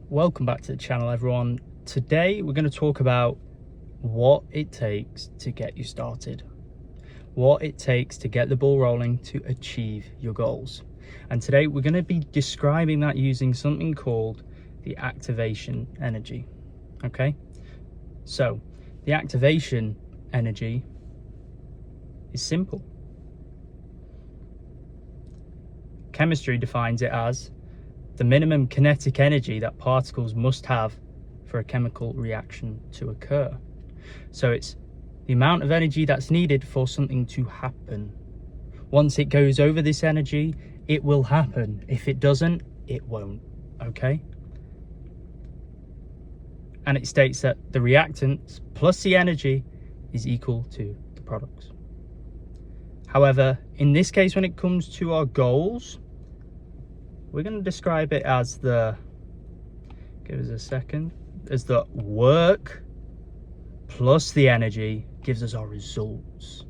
Welcome back to the channel, everyone. Today we're going to talk about what it takes to get you started, what it takes to get the ball rolling to achieve your goals. And today we're going to be describing that using something called the activation energy. Okay, so the activation energy is simple. Chemistry defines it as the minimum kinetic energy that particles must have for a chemical reaction to occur. So it's the amount of energy that's needed for something to happen. Once it goes over this energy, it will happen. If it doesn't, it won't, okay? And it states that the reactants plus the energy is equal to the products. However, in this case, when it comes to our goals, we're going to describe it as the, give us a second, as the work plus the energy gives us our results.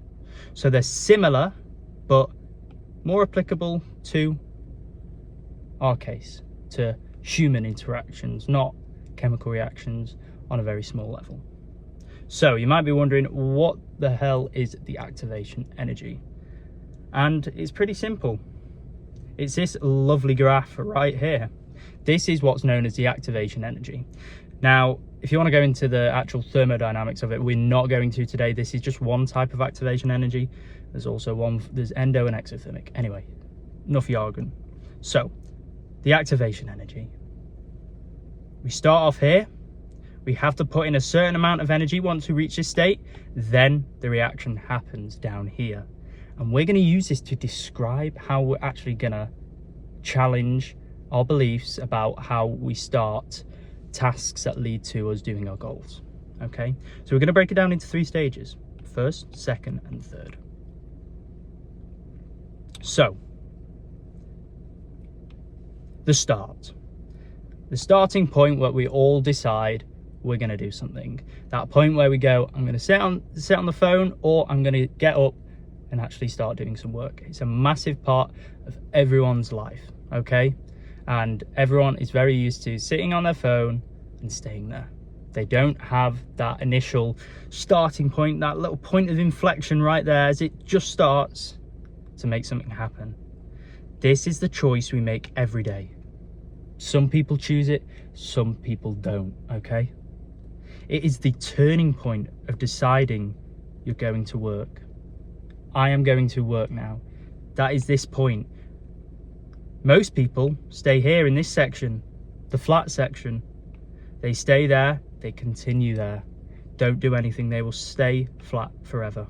So they're similar, but more applicable to our case, to human interactions, not chemical reactions on a very small level. So you might be wondering, what the hell is the activation energy? And it's pretty simple. It's this lovely graph right here. This is what's known as the activation energy. Now, if you want to go into the actual thermodynamics of it, we're not going to today. This is just one type of activation energy. There's also one, there's endo and exothermic. Anyway, enough jargon. So, the activation energy. We start off here. We have to put in a certain amount of energy once we reach this state. Then the reaction happens down here. And we're going to use this to describe how we're actually going to challenge our beliefs about how we start tasks that lead to us doing our goals. Okay, so we're going to break it down into 3 stages: first, second, and third. So, the starting point where we all decide we're going to do something. That point where we go, I'm going to sit on the phone, or I'm going to get up and actually start doing some work. It's a massive part of everyone's life, okay? And everyone is very used to sitting on their phone and staying there. They don't have that initial starting point, that little point of inflection right there as it just starts to make something happen. This is the choice we make every day. Some people choose it, some people don't, okay? It is the turning point of deciding you're going to work. I am going to work now. That is this point. Most people stay here in this section, the flat section. They stay there, they continue there. Don't do anything, they will stay flat forever.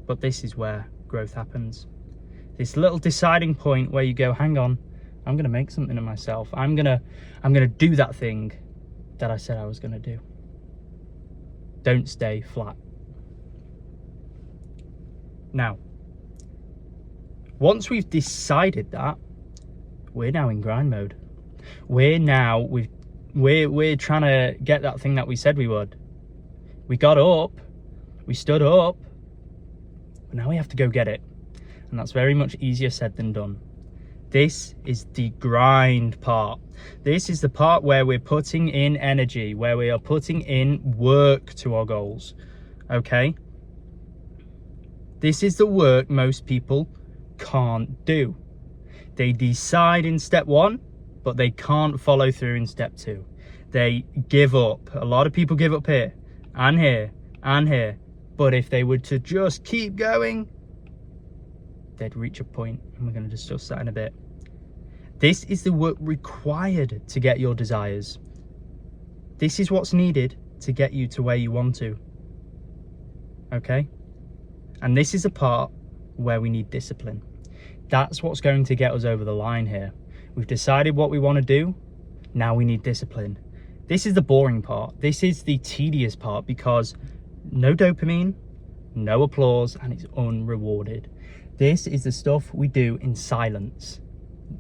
But this is where growth happens. This little deciding point where you go, hang on, I'm gonna make something of myself. I'm gonna do that thing that I said I was gonna do. Don't stay flat. Now, once we've decided that, we're now in grind mode. We're trying to get that thing that we said we would. We got up, we stood up, but now we have to go get it. And that's very much easier said than done. This is the grind part. This is the part where we're putting in energy, where we are putting in work to our goals, okay? This is the work most people can't do. They decide in step 1, but they can't follow through in step 2. They give up. A lot of people give up here and here and here. But if they were to just keep going, they'd reach a point, and we're going to discuss that in a bit. This is the work required to get your desires. This is what's needed to get you to where you want to. Okay? And this is a part where we need discipline. That's what's going to get us over the line here. We've decided what we want to do. Now we need discipline. This is the boring part. This is the tedious part, because no dopamine, no applause, and it's unrewarded. This is the stuff we do in silence.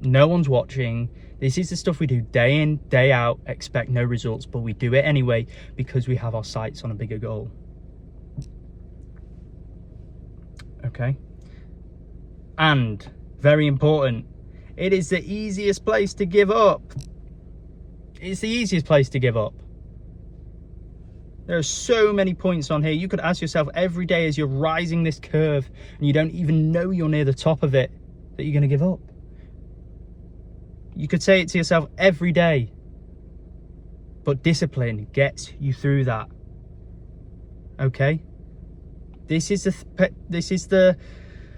No one's watching. This is the stuff we do day in, day out, expect no results, but we do it anyway because we have our sights on a bigger goal. Okay? And very important, it is the easiest place to give up. It's the easiest place to give up. There are so many points on here. You could ask yourself every day as you're rising this curve and you don't even know you're near the top of it, that you're going to give up. You could say it to yourself every day. But discipline gets you through that. Okay? This is the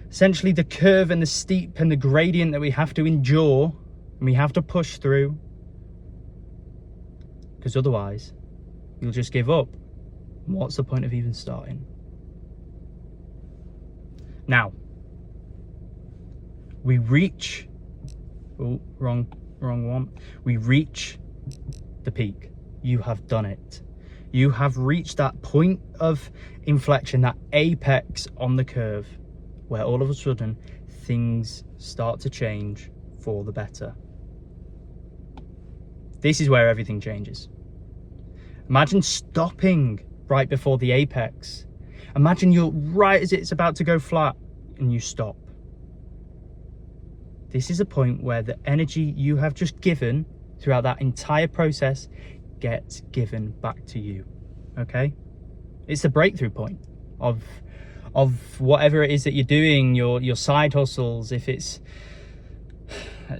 essentially the curve and the steep and the gradient that we have to endure and we have to push through. Because otherwise, you'll just give up. What's the point of even starting? Now, we reach, oh, wrong one. We reach the peak. You have done it. You have reached that point of inflection, that apex on the curve, where all of a sudden things start to change for the better. This is where everything changes. Imagine stopping right before the apex. Imagine you're right as it's about to go flat and you stop. This is a point where the energy you have just given throughout that entire process gets given back to you. Okay? It's the breakthrough point of whatever it is that you're doing, your side hustles, if it's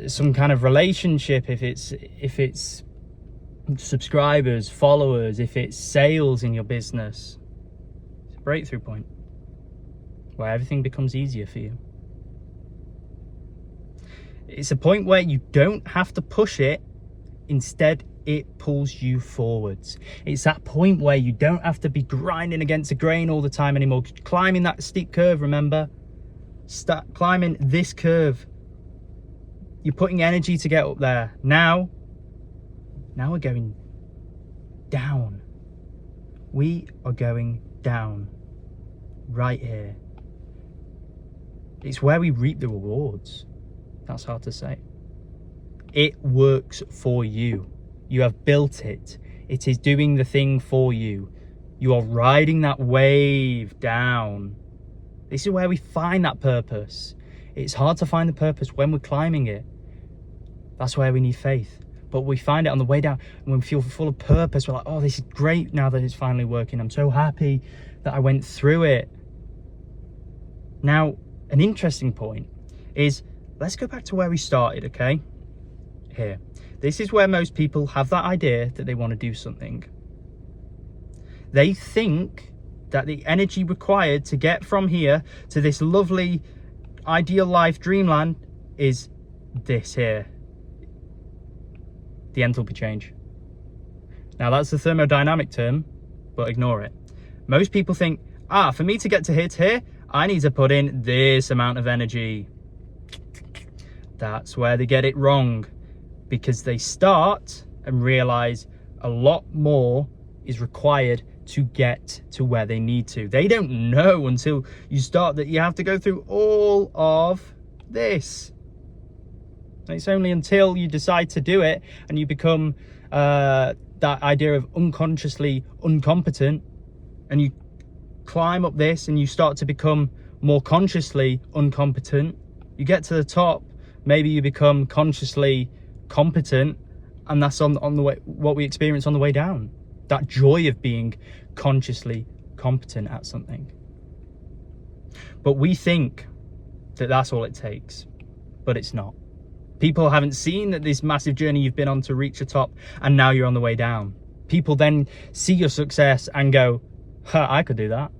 some kind of relationship, if it's subscribers, followers, if it's sales in your business. It's a breakthrough point where everything becomes easier for you. It's a point where you don't have to push it, instead it pulls you forwards. It's that point where you don't have to be grinding against the grain all the time anymore, climbing that steep curve. Remember, start climbing this curve. You're putting energy to get up there. Now we're going down. We are going down right here. It's where we reap the rewards. That's hard to say. It works for you. You have built it. It is doing the thing for you. You are riding that wave down. This is where we find that purpose. It's hard to find the purpose when we're climbing it. That's where we need faith. But we find it on the way down, and when we feel full of purpose, we're like, oh, this is great now that it's finally working. I'm so happy that I went through it. Now, an interesting point is, let's go back to where we started, okay? Here. This is where most people have that idea that they want to do something. They think that the energy required to get from here to this lovely, ideal life, dreamland, is this here. The enthalpy change. Now that's the thermodynamic term, but ignore it. Most people think, for me to get to here, I need to put in this amount of energy. That's where they get it wrong, because they start and realize a lot more is required to get to where they need to. They don't know until you start that you have to go through all of this. It's only until you decide to do it and you become that idea of unconsciously incompetent, and you climb up this and you start to become more consciously incompetent. You get to the top, maybe you become consciously competent, and that's on the way, what we experience on the way down. That joy of being consciously competent at something. But we think that that's all it takes, but it's not. People haven't seen that this massive journey you've been on to reach the top, and now you're on the way down. People then see your success and go, I could do that.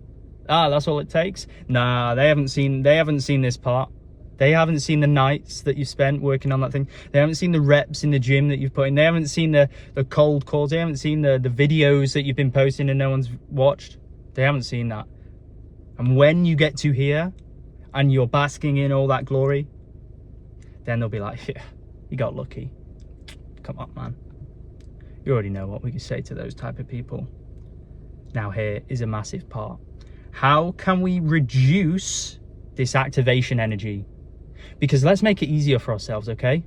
That's all it takes. Nah, they haven't seen this part. They haven't seen the nights that you've spent working on that thing. They haven't seen the reps in the gym that you've put in. They haven't seen the cold calls. They haven't seen the videos that you've been posting and no one's watched. They haven't seen that. And when you get to here and you're basking in all that glory, then they'll be like, yeah, you got lucky. Come on, man. You already know what we can say to those type of people. Now here is a massive part. How can we reduce this activation energy? Because let's make it easier for ourselves, okay?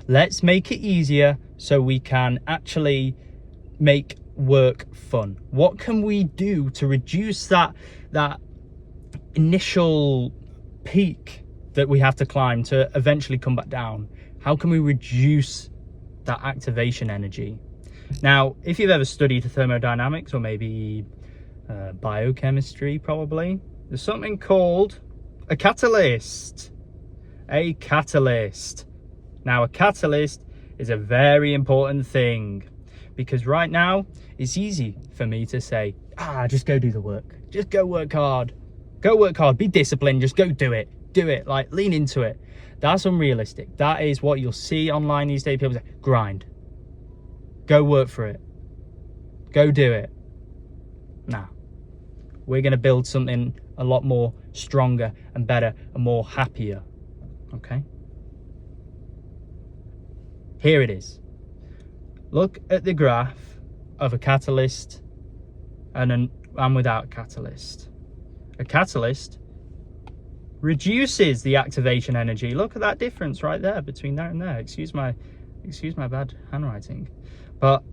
Let's make it easier so we can actually make work fun. What can we do to reduce that initial peak that we have to climb to eventually come back down? How can we reduce that activation energy? Now, if you've ever studied thermodynamics or maybe biochemistry, probably, there's something called a catalyst. A catalyst. Now, a catalyst is a very important thing, because right now it's easy for me to say, just go do the work. Just go work hard. Go work hard. Be disciplined. Just go do it. Do it. Like, lean into it. That's unrealistic. That is what you'll see online these days. People say, grind. Go work for it. Go do it. Nah. We're going to build something a lot more stronger and better and more happier. Okay? Here it is. Look at the graph of a catalyst and without catalyst. A catalyst reduces the activation energy. Look at that difference right there between that and there. Excuse my bad handwriting. But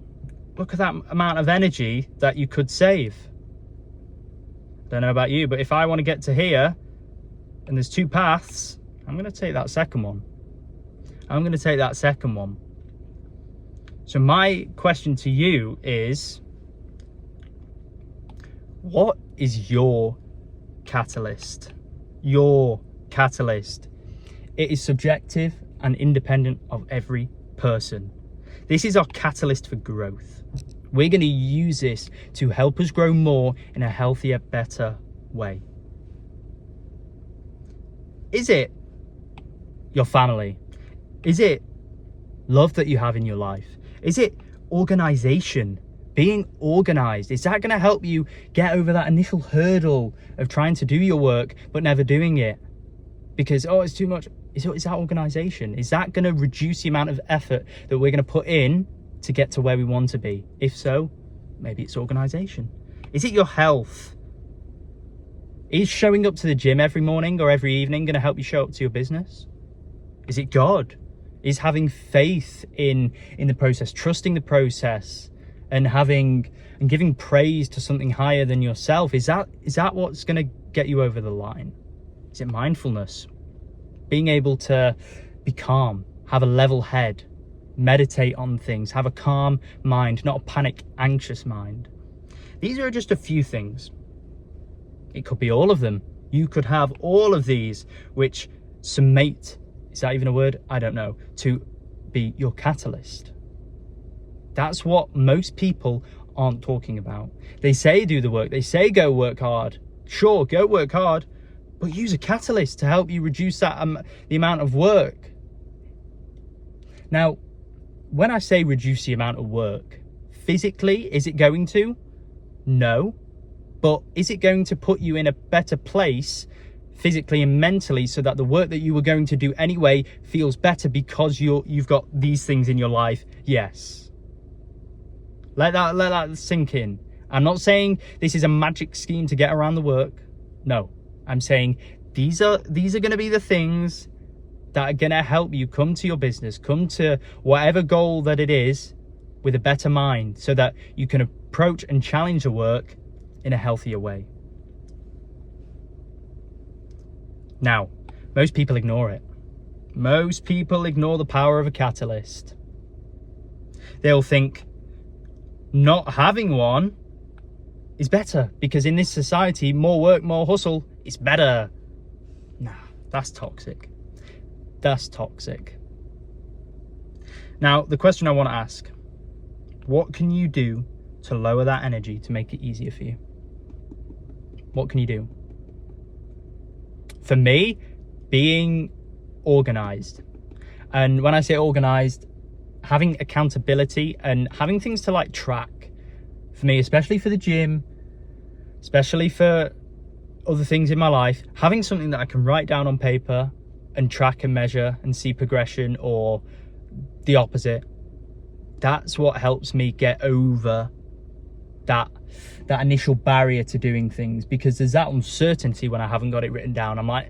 look at that amount of energy that you could save. Don't know about you, but if I want to get to here and there's two paths, I'm going to take that second one. So my question to you is, what is your catalyst? Your catalyst. It is subjective and independent of every person. This is our catalyst for growth. We're going to use this to help us grow more in a healthier, better way. Is it your family? Is it love that you have in your life? Is it organization? Being organized? Is that going to help you get over that initial hurdle of trying to do your work but never doing it because, it's too much? Is that organization? Is that going to reduce the amount of effort that we're going to put in to get to where we want to be? If so, maybe it's organization. Is it your health? Is showing up to the gym every morning or every evening going to help you show up to your business? Is it God? Is having faith in the process, trusting the process, and giving praise to something higher than yourself? Is that what's going to get you over the line? Is it mindfulness? Being able to be calm, have a level head, meditate on things, have a calm mind, not a panic, anxious mind. These are just a few things. It could be all of them. You could have all of these, which summate, is that even a word? I don't know, to be your catalyst. That's what most people aren't talking about. They say do the work. They say go work hard. Sure, go work hard, but use a catalyst to help you reduce that the amount of work. Now, when I say reduce the amount of work, physically, is it going to? No. But is it going to put you in a better place physically and mentally so that the work that you were going to do anyway feels better because you've got these things in your life? Yes. Let that sink in. I'm not saying this is a magic scheme to get around the work. No. I'm saying these are going to be the things that are going to help you come to your business, come to whatever goal that it is with a better mind so that you can approach and challenge the work in a healthier way. Now, most people ignore it. Most people ignore the power of a catalyst. They'll think not having one is better because in this society, more work, more hustle is better. Nah, that's toxic. That's toxic. Now, the question I want to ask, what can you do to lower that energy to make it easier for you? What can you do? For me, being organized. And when I say organized, having accountability and having things to like track. For me, especially for the gym, especially for other things in my life, having something that I can write down on paper and track and measure and see progression or the opposite. That's what helps me get over that initial barrier to doing things, because there's that uncertainty when I haven't got it written down. I'm like,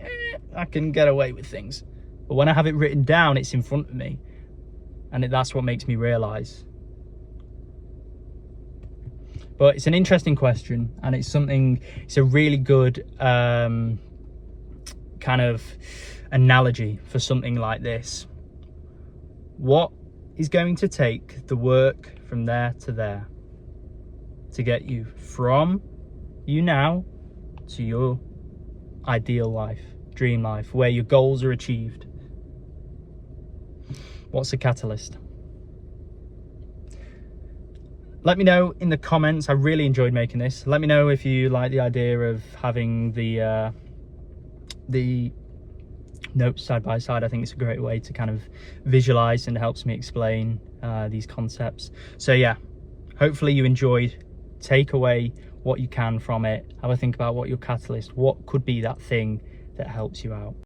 I can get away with things. But when I have it written down, it's in front of me. And that's what makes me realize. But it's an interesting question, and it's a really good kind of analogy for something like this. What is going to take the work from there to there to get you from you now to your ideal life, dream life, where your goals are achieved. What's the catalyst? Let me know in the comments. I really enjoyed making this. Let me know if you like the idea of having the notes side by side. I think it's a great way to kind of visualize and helps me explain these concepts. So yeah, hopefully you enjoyed. Take away what you can from it. Have a think about what your catalyst, what could be that thing that helps you out.